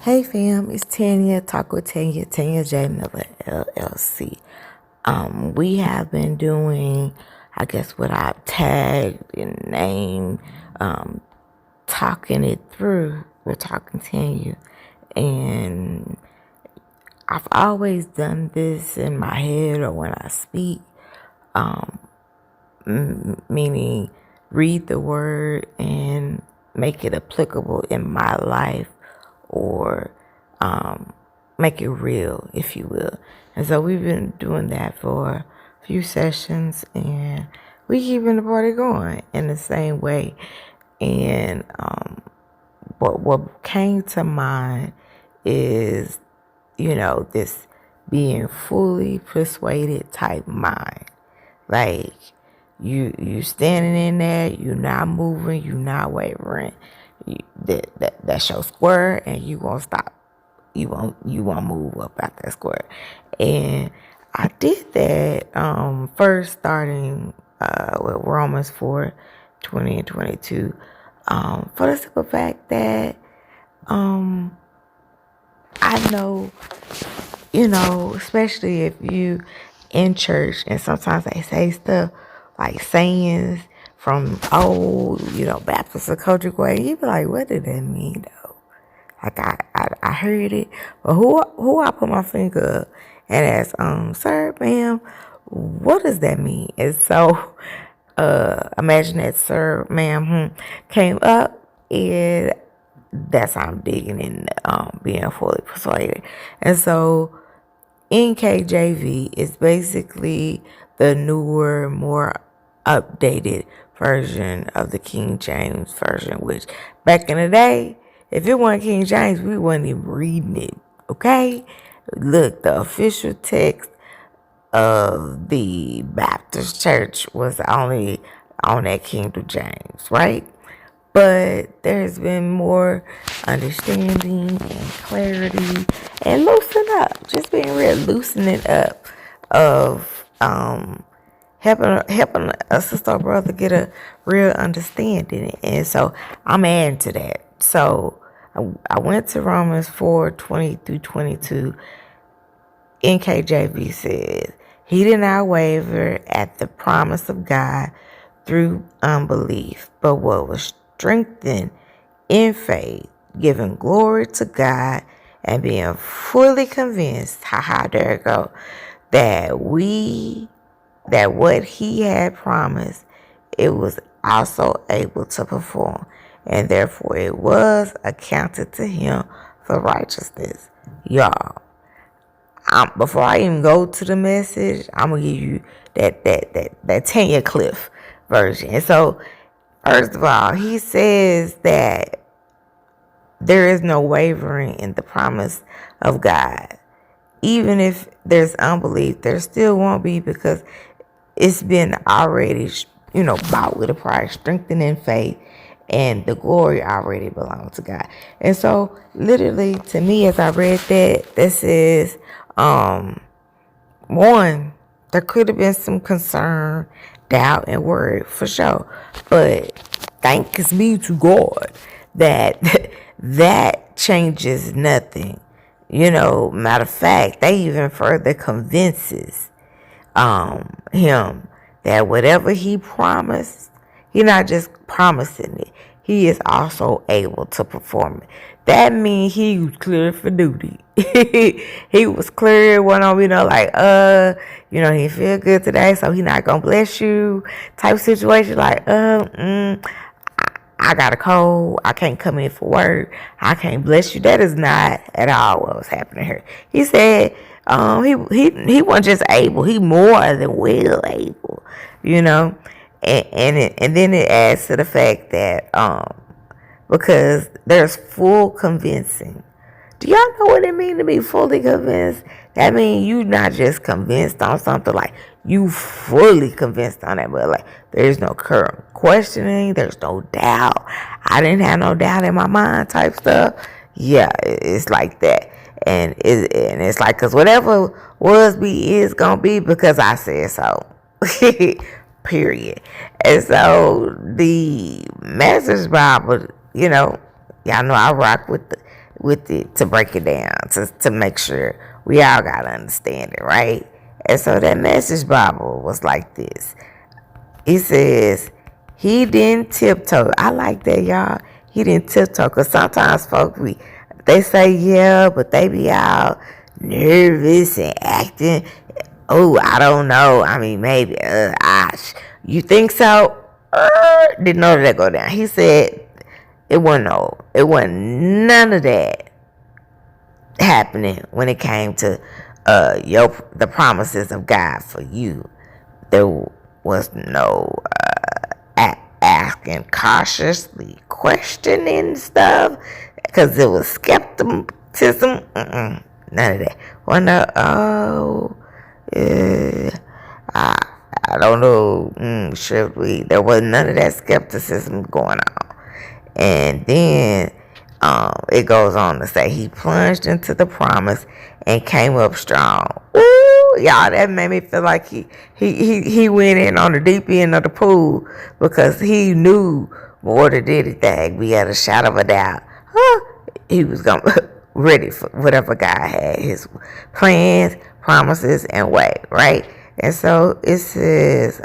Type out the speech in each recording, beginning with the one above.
Hey fam, it's Tanya, Talk with Tanya, Tanya J. Miller, LLC. We have been doing, I guess what I've tagged and named, talking it through. We're talking Tanya. And I've always done this in my head or when I speak, meaning read the word and make it applicable in my life or make it real, if you will. And so we've been doing that for a few sessions, and we keeping the party going in the same way. And what came to mind is, this being fully persuaded type mind. Like you standing in there, you not moving, you not wavering. That's your square, and you won't stop. You won't move up out that square. And I did that first starting with Romans 4:20 and 22, for the simple fact that I know, especially if you in church, and sometimes they say stuff like sayings from old, Baptist or culture way. You be like, what did that mean though? Like I heard it, but who I put my finger up and ask, sir, ma'am, what does that mean? And so, imagine that sir, ma'am, came up, and that's how I'm digging in, being fully persuaded. And so, NKJV is basically the newer, more updated version of the King James version, which back in the day, if it wasn't King James, we wasn't even reading it, okay? Look, the official text of the Baptist Church was only on that King James, right? But there's been more understanding and clarity and loosen up, just being real, loosening up of helping a sister or brother get a real understanding. And so I'm adding to that. So I went to Romans 4:20 through 22. NKJV says, he did not waver at the promise of God through unbelief, but what was strengthened in faith, giving glory to God and being fully convinced, there it go, that what he had promised, it was also able to perform, and therefore it was accounted to him for righteousness. Y'all, before I even go to the message, I'm gonna give you that Tanya Cliff version. And so, first of all, he says that there is no wavering in the promise of God. Even if there's unbelief, there still won't be, because it's been already, bought with a price, strengthened in faith, and the glory already belongs to God. And so, literally, to me, as I read that, this is, one, there could have been some concern, doubt, and worry for sure. But thanks be to God that that changes nothing. Matter of fact, they even further convinces him that whatever he promised, he's not just promising it, he is also able to perform it. That means he was clear for duty. He was clear, went on, he feel good today, so he not gonna bless you type situation, like, I got a cold, I can't come in for work, I can't bless you. That is not at all what was happening here. He said, he wasn't just able, he more than well able, and then it adds to the fact that because there's full convincing. Do y'all know what it means to be fully convinced? That means you not just convinced on something, like you fully convinced on that, but like there's no current questioning, there's no doubt. I didn't have no doubt in my mind type stuff. Yeah, it's like that. And it's like, because whatever was, be, is gonna be, because I said so. Period. And so the Message Bible, y'all know I rock with with it to break it down, to make sure we all got to understand it, right? And so that Message Bible was like this. It says, he didn't tiptoe. I like that, y'all. He didn't tiptoe, because sometimes folks, they say yeah, but they be all nervous and acting. Oh, I don't know. I mean, maybe. You think so? Didn't know that go down. He said it wasn't none of that happening when it came to the promises of God for you. There was no asking cautiously, questioning stuff, because it was skepticism. None of that. Well, no, I don't know. Should we? There was none of that skepticism going on. And then it goes on to say he plunged into the promise and came up strong. Ooh, y'all, that made me feel like he went in on the deep end of the pool, because he knew more than anything, we had a shot of a doubt, he was gonna ready for whatever God had, his plans, promises, and way, right? And so it says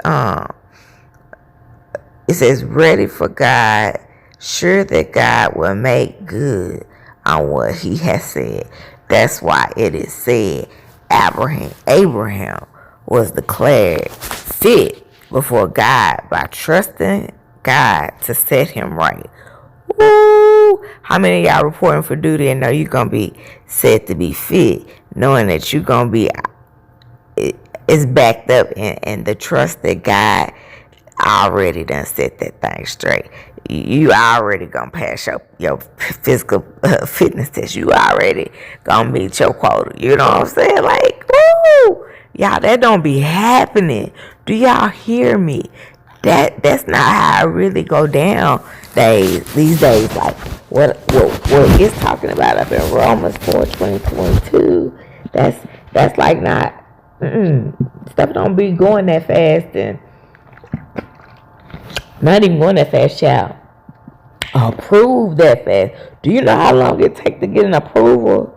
ready for God, sure that God will make good on what he has said. That's why it is said Abraham was declared fit before God by trusting God to set him right. Woo! How many of y'all reporting for duty and know you're going to be said to be fit, knowing that you're going to be is backed up in the trust that God already done set that thing straight. You already gonna pass your physical fitness test. You already gonna meet your quota. You know what I'm saying? Like, woo! Y'all, that don't be happening. Do y'all hear me? That's not how it really go down these days. Like what it's talking about up in Romans 4:20-22. That's like not stuff don't be going that fast, and not even going that fast, child. Approve that fast. Do you know how long it take to get an approval?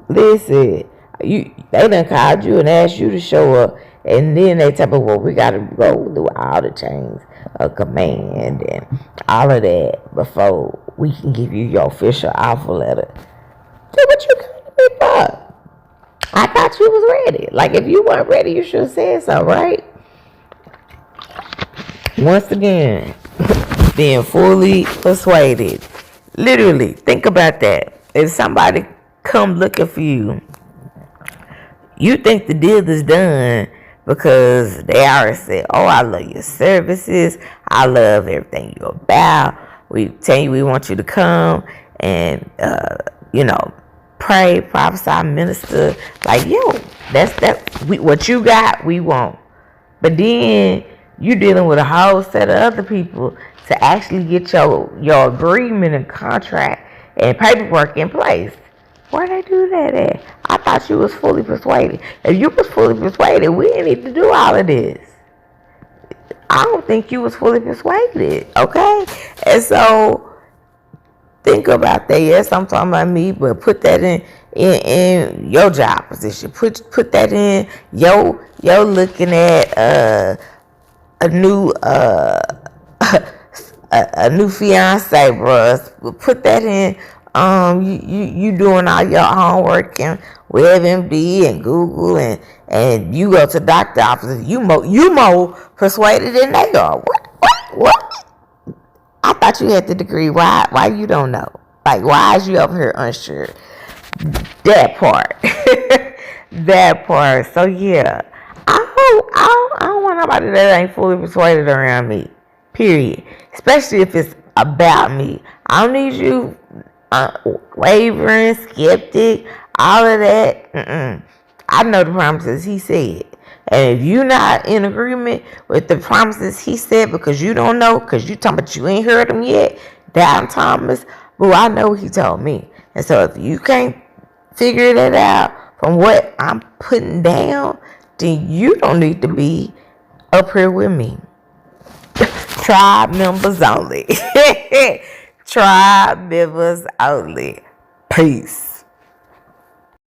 Listen, they done called you and asked you to show up, and then they tell me, well, we got to go through all the chains of command and all of that before we can give you your official offer letter. So what you coming to me for? I thought you was ready. Like, if you weren't ready, you should have said so, right? Once again, being fully persuaded. Literally, think about that. If somebody come looking for you, you think the deal is done because they already said, oh, I love your services. I love everything you're about. We tell you we want you to come and, pray, prophesy, minister. Like, yo, what you got, we want. But then you dealing with a whole set of other people to actually get your agreement and contract and paperwork in place. Where they do that at? I thought you was fully persuaded. If you was fully persuaded, we didn't need to do all of this. I don't think you was fully persuaded, okay? And so think about that. Yes, I'm talking about me, but put that in your job position. Put that in your looking at a new a new fiance, bruh. Put that in. You doing all your homework and WebMD and Google and you go to doctor offices. You more persuaded than they are. What? I thought you had the degree. Why you don't know? Like, why is you over here unsure? That part. That part. So yeah, I don't want nobody that ain't fully persuaded around me. Period. Especially if it's about me. I don't need you wavering, skeptic, all of that. I know the promises he said. And if you're not in agreement with the promises he said because you don't know, because you talking about you ain't heard them yet, down Thomas, well, I know he told me. And so if you can't figure that out from what I'm putting down, then you don't need to be up here with me. Tribe members only. Tribe members only. Peace.